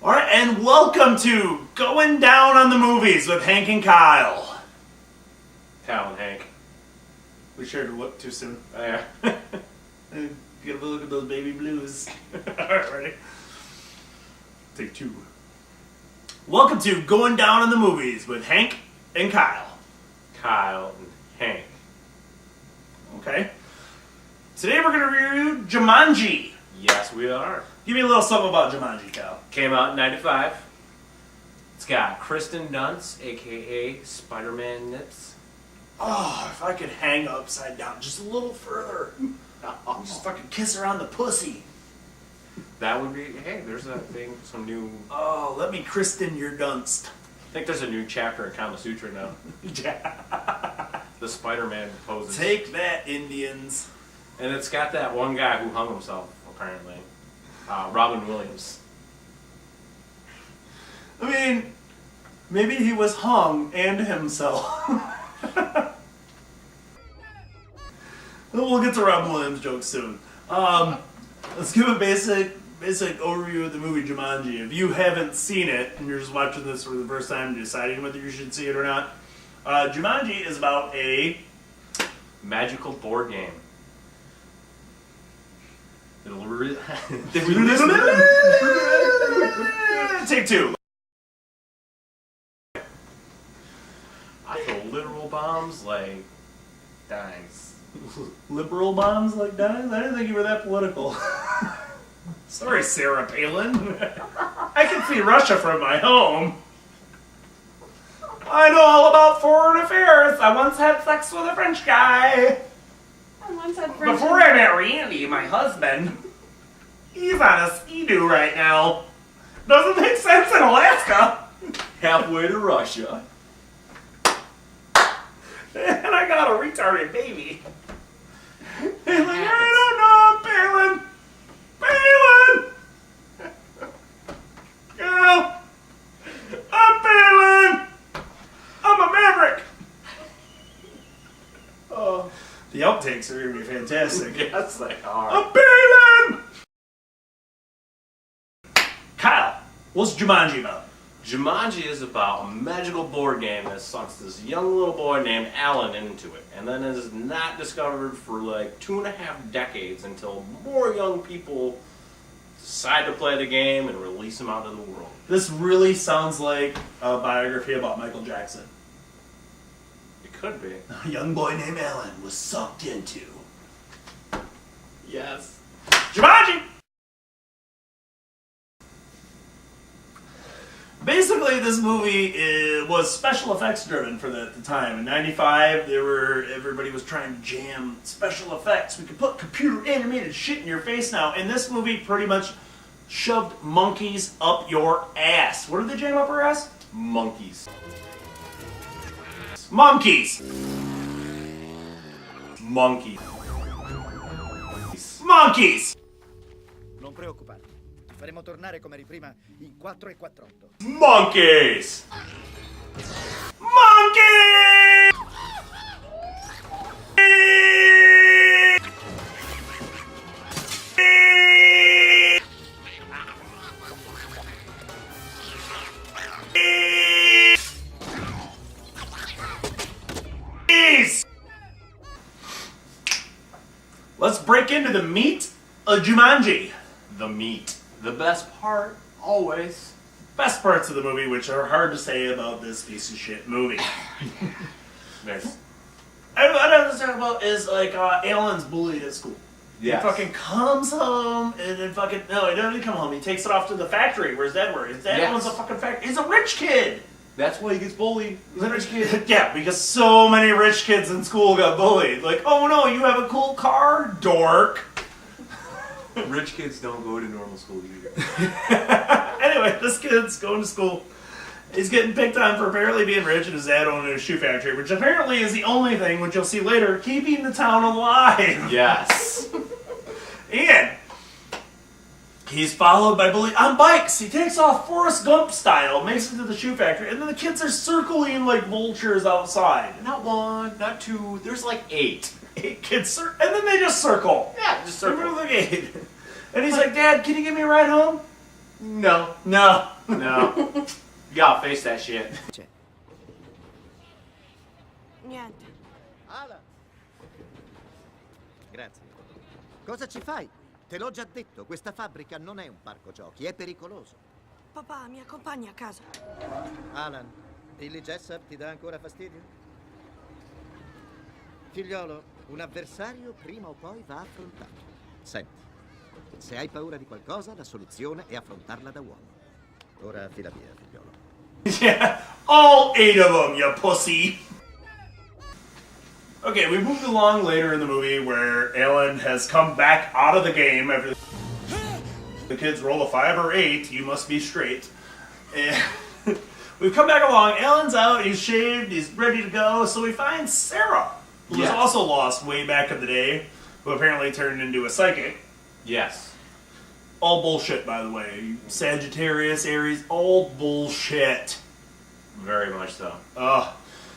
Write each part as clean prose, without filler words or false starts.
All right, and welcome to Going Down on the Movies with Hank and Kyle. Kyle and Hank. We shared a look too soon. Oh, yeah. Get a look at those baby blues. All right, ready? Take two. Welcome to Going Down on the Movies with Hank and Kyle. Kyle and Hank. Okay. Today we're going to review Jumanji. Yes, we are. Give me a little something about Jumanji, Kyle. Came out in 95. It's got Kristen Dunst, a.k.a. Spider-Man Nips. Oh, if I could hang upside down just a little further. Just fucking kiss her on the pussy. That would be, hey, there's a thing, some new... Oh, let me Kristen your Dunst. I think there's a new chapter in Kama Sutra now. Yeah. The Spider-Man poses. Take that, Indians. And it's got that one guy who hung himself, apparently. Robin Williams. I mean, maybe he was hung and himself. We'll get to Robin Williams jokes soon. Let's give a basic overview of the movie Jumanji. If you haven't seen it and you're just watching this for the first time deciding whether you should see it or not, Jumanji is about a Magical board game. Take two. I throw literal bombs like dimes. Liberal bombs like dimes? I didn't think you were that political. Sorry, Sarah Palin. I can see Russia from my home. I know all about foreign affairs. I once had sex with a French guy. I once had French. Before I met Randy, my husband, he's on a ski-doo right now. Doesn't make sense in Alaska. Halfway to Russia. And I got a retarded baby. He's like, I don't know, Palin. Girl, I'm Palin. I'm a maverick. Oh, the outtakes are going to be fantastic. Yes, they are. I'm Palin. Kyle, what's Jumanji about? Jumanji is about a magical board game that sucks this young little boy named Alan into it, and then is not discovered for like 2.5 decades until more young people decide to play the game and release him out into the world. This really sounds like a biography about Michael Jackson. It could be. A young boy named Alan was sucked into Yes. Jumanji! Basically, this movie was special effects driven for the time. In '95, everybody was trying to jam special effects. We could put computer animated shit in your face now. And this movie pretty much shoved monkeys up your ass. What did they jam up her ass? Monkeys. Monkeys! Monkey. Monkeys! Non preoccuparti, ti faremo tornare come eri prima in 4 e 48. Monkeys! Monkeys! Let's break into the meat of Jumanji. The meat. The best part, always. Best parts of the movie, which are hard to say about this piece of shit movie. There's... What I was talking about is like Alan's bullied at school. Yes. He fucking comes home and then fucking no, he doesn't come home. He takes it off to the factory. Where's Dad work? His dad owns a fucking factory. He's a rich kid. That's why he gets bullied. He's a rich kid. Yeah, because so many rich kids in school got bullied. Like, oh no, you have a cool car, dork. Rich kids don't go to normal school either. Anyway, this kid's going to school. He's getting picked on for apparently being rich and his dad owning a shoe factory, which apparently is the only thing, which you'll see later, keeping the town alive. Yes. And he's followed by bullies on bikes. He takes off Forrest Gump style, makes it to the shoe factory, and then the kids are circling like vultures outside. Not one, not two, there's like 8. 8 kids, and then they just circle. Yeah, just circle. Through the gate. And he's like, Dad, can you give me a ride home? No. No. No. You gotta face that shit. Niente. Alan! Grazie. Cosa ci fai? Te l'ho già detto, questa fabbrica non è un parco giochi, è pericoloso. Papà, mi accompagni a casa. Alan, Billy Jessup ti dà ancora fastidio? Figliolo, un avversario prima o poi va affrontato. Senti, se hai paura di qualcosa, la soluzione è affrontarla da uomo. Ora fila via, figliolo. Yeah, all 8 of them, you pussy. Okay, we moved along later in the movie where Alan has come back out of the game after the kids roll a 5 or 8, you must be straight. And we've come back along, Alan's out, he's shaved, he's ready to go, so we find Sarah, who was also lost way back in the day, who apparently turned into a psychic. Yes. All bullshit, by the way. Sagittarius, Aries, all bullshit. Very much so.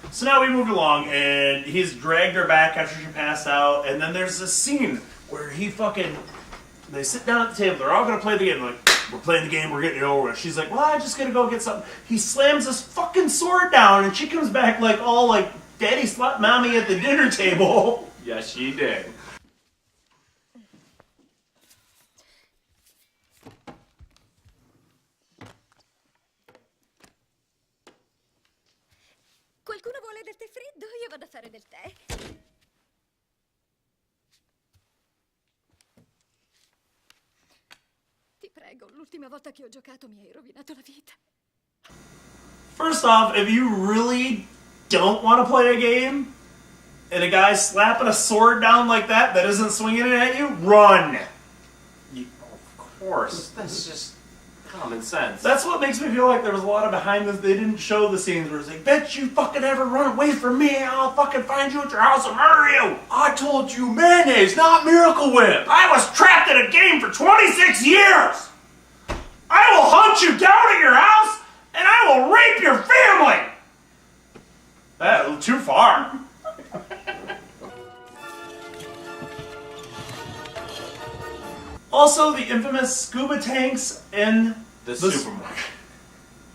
So now we moved along, and he's dragged her back after she passed out, and then there's this scene where they sit down at the table, they're all gonna play the game, like, we're playing the game, we're getting it over with. She's like, well, I'm just gonna go get something. He slams this fucking sword down, and she comes back like all like, daddy slapped mommy at the dinner table. Yes, she did. Qualcuno vuole del tè freddo? Io vado a fare del tè. Ti prego, l'ultima volta che ho giocato mi hai rovinato la vita. First off, if you really don't want to play a game, and a guy's slapping a sword down like that isn't swinging it at you, run! Of course. That's just common sense. That's what makes me feel like there was a lot of behind this. They didn't show the scenes where it's like, bet you fucking ever run away from me, I'll fucking find you at your house and murder you! I told you mayonnaise, not Miracle Whip! I was trapped in a game for 26 years! I will hunt you down at your house, and I will rape your family! That was too far. Also, the infamous scuba tanks in The supermarket.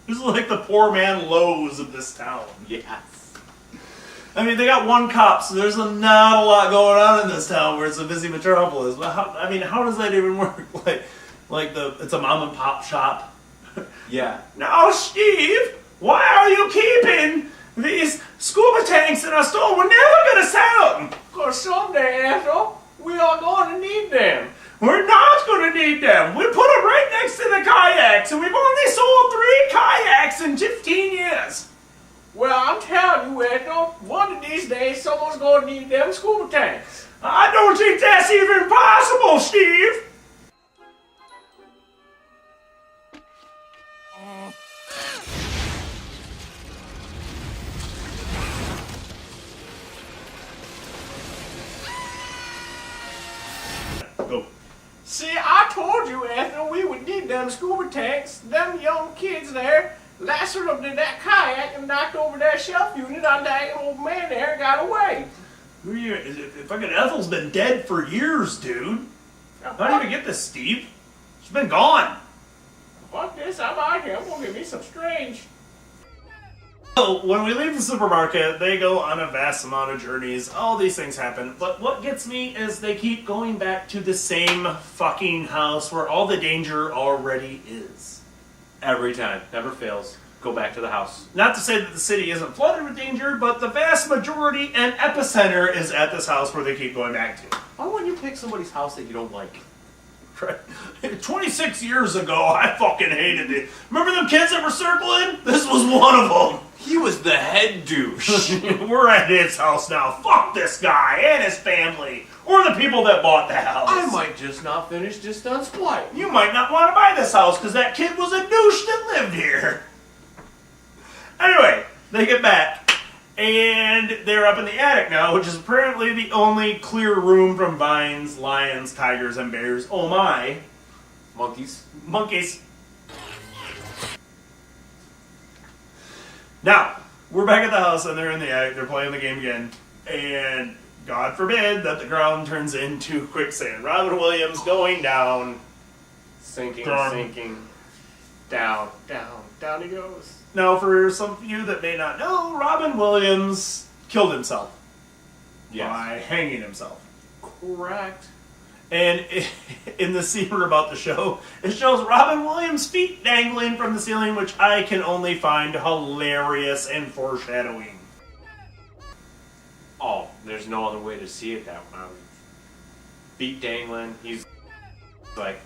This is like the poor man Lowe's of this town. Yes. I mean, they got one cop, so there's not a lot going on in this town where it's a busy metropolis. But how does that even work? It's a mom and pop shop. Yeah. Now, Steve, why are you keeping these scuba tanks in a store? We're never gonna sell them. Cause someday, Ethel, we are going to need them. We're not gonna need them. We put them right next to the kayaks, and we've only sold 3 kayaks in 15 years. Well, I'm telling you, Ethel, one of these days someone's going to need them scuba tanks. I don't think that's even possible, Steve. Go. See, I told you, Ethel, we would need them scuba tanks. Them young kids there lassoed up to that kayak and knocked over that shelf unit on that old man there and got away. Who are you? Fucking Ethel's been dead for years, dude. How do you get this, Steve? She's been gone. Fuck this, I'm out here. I'm gonna get me some strange. So, when we leave the supermarket, they go on a vast amount of journeys. All these things happen. But what gets me is they keep going back to the same fucking house where all the danger already is. Every time. Never fails. Go back to the house. Not to say that the city isn't flooded with danger, but the vast majority and epicenter is at this house where they keep going back to. Why wouldn't you pick somebody's house that you don't like? Right. 26 years ago, I fucking hated it. Remember them kids that were circling? This was one of them. He was the head douche. We're at his house now. Fuck this guy and his family. Or the people that bought the house. I might just not finish this done split. You might not want to buy this house because that kid was a douche that lived here. Anyway, they get back. And they're up in the attic now, which is apparently the only clear room from vines, lions, tigers, and bears. Oh my. Monkeys. Monkeys. Now, we're back at the house and they're in the attic. They're playing the game again. And God forbid that the ground turns into quicksand. Robin Williams going down. Sinking, Darn. sinking. Down, down, down he goes. Now, for some of you that may not know, Robin Williams killed himself by hanging himself. Correct. And in the scene we're about to show, it shows Robin Williams' feet dangling from the ceiling, which I can only find hilarious and foreshadowing. Oh, there's no other way to see it that way. Feet dangling. He's like,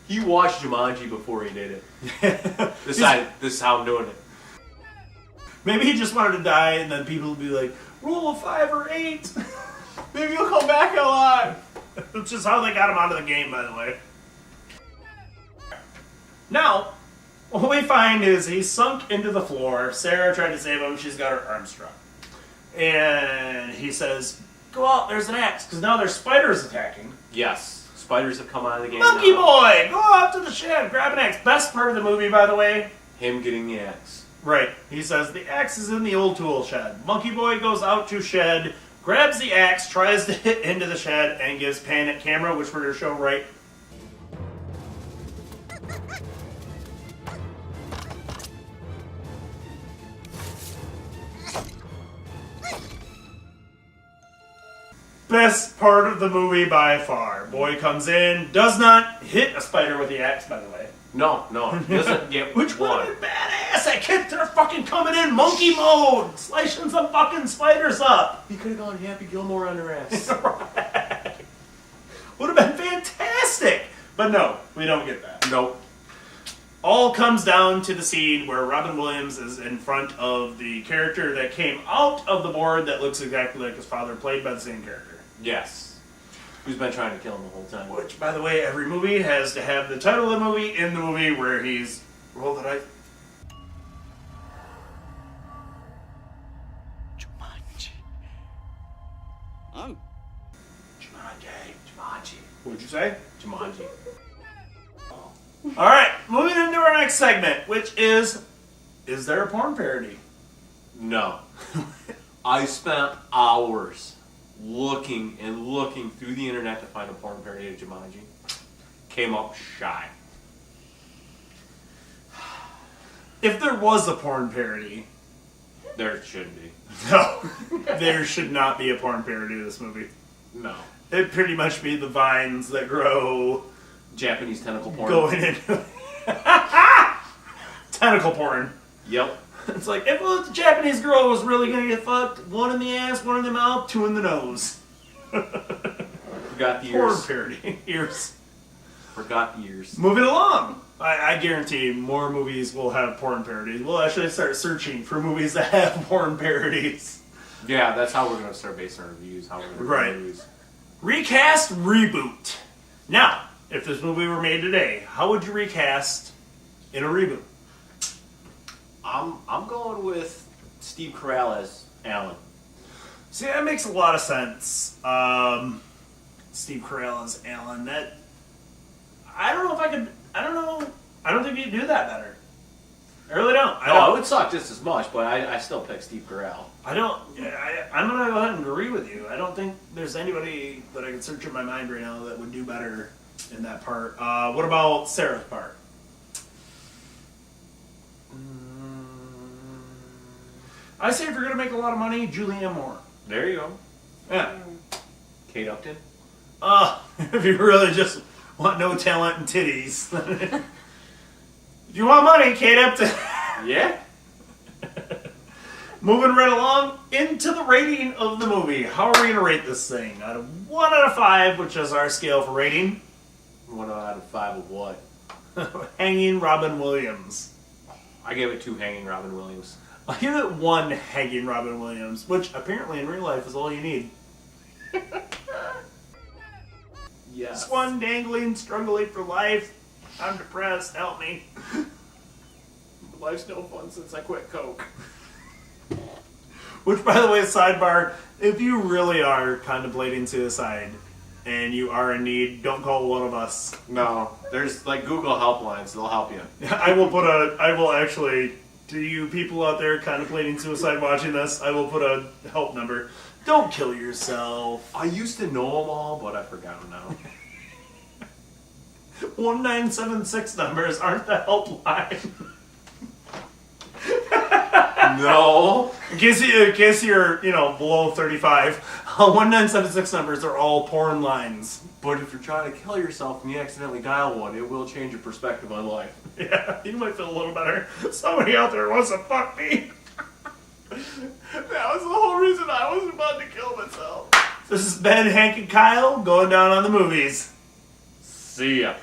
he watched Jumanji before he did it. Decided, this is how I'm doing it. Maybe he just wanted to die, and then people would be like, rule of 5 or 8. Maybe he'll come back alive. Which is how they got him out of the game, by the way. Now, what we find is he's sunk into the floor. Sarah tried to save him. She's got her arm struck. And he says, go out, there's an axe. Because now there's spiders attacking. Yes, spiders have come out of the game Monkey now. boy, go out to the shed, grab an axe. Best part of the movie, by the way. Him getting the axe. Right. He says, the axe is in the old tool shed. Monkey boy goes out to shed, grabs the axe, tries to hit into the shed, and gives pan at camera, which we're going to show right. Best part of the movie by far. Boy comes in, does not hit a spider with the axe, by the way. No, he doesn't get Which would one. have been badass. That kid, they're fucking coming in monkey mode, slicing some fucking spiders up. He could have gone Happy Gilmore on her ass. Would have been fantastic. But no, we don't get that. Nope. All comes down to the scene where Robin Williams is in front of the character that came out of the board that looks exactly like his father, played by the same character. Yes. Who's been trying to kill him the whole time. Which, by the way, every movie has to have the title of the movie in the movie where he's... Roll the dice. Jumanji. Jumanji. What'd you say? Jumanji. Alright, moving into our next segment, which is there a porn parody? No. I spent hours looking through the internet to find a porn parody of Jumanji. Came up shy. If there was a porn parody, There shouldn't be. no, there should not be a porn parody of this movie. No. It'd pretty much be the vines that grow Japanese tentacle porn. going into tentacle porn. Yep. It's like, if the Japanese girl was really gonna get fucked, one in the ass, one in the mouth, 2 in the nose. Forgot the Porn ears. parody. Ears. Forgot the ears. Moving along. I guarantee more movies will have porn parodies. We'll actually start searching for movies that have porn parodies. Yeah, that's how we're going to start basing our reviews. How we're going to Right. movies. Recast, reboot. Now, if this movie were made today, how would you recast in a reboot? I'm going with Steve Carell as Alan. See, that makes a lot of sense. Steve Carell as Alan. That, I don't know if I could. I don't know. I don't think you'd do that better. I really don't. No, it would suck just as much, but I still pick Steve Carell. I don't. I'm gonna go ahead and agree with you. I don't think there's anybody that I can search in my mind right now that would do better in that part. What about Sarah's part? I say if you're gonna make a lot of money, Julianne Moore. There you go. Yeah. Kate Upton. If you really just want no talent and titties. If you want money, Kate Upton. Yeah. Moving right along into the rating of the movie. How are we gonna rate this thing? Out of 1 out of 5, which is our scale for rating. 1 out of 5 of what? Hanging Robin Williams. I gave it 2 hanging Robin Williams. I'll give it 1 hanging Robin Williams, which apparently in real life is all you need. Yes. Just one dangling, struggling for life. I'm depressed, help me. Life's no fun since I quit Coke. Which, by the way, sidebar, if you really are contemplating suicide and you are in need, don't call one of us. No, there's like Google helplines. They'll help you. I will actually, to you people out there contemplating suicide watching this, I will put a help number. Don't kill yourself. I used to know them all, but I forgot them now. 1976 numbers aren't the helpline. No. In case you're, below 35, 1976 numbers are all porn lines. But if you're trying to kill yourself and you accidentally dial one, it will change your perspective on life. Yeah, you might feel a little better. Somebody out there wants to fuck me. That was the whole reason I was about to kill myself. This is Ben, Hank, and Kyle going down on the movies. See ya.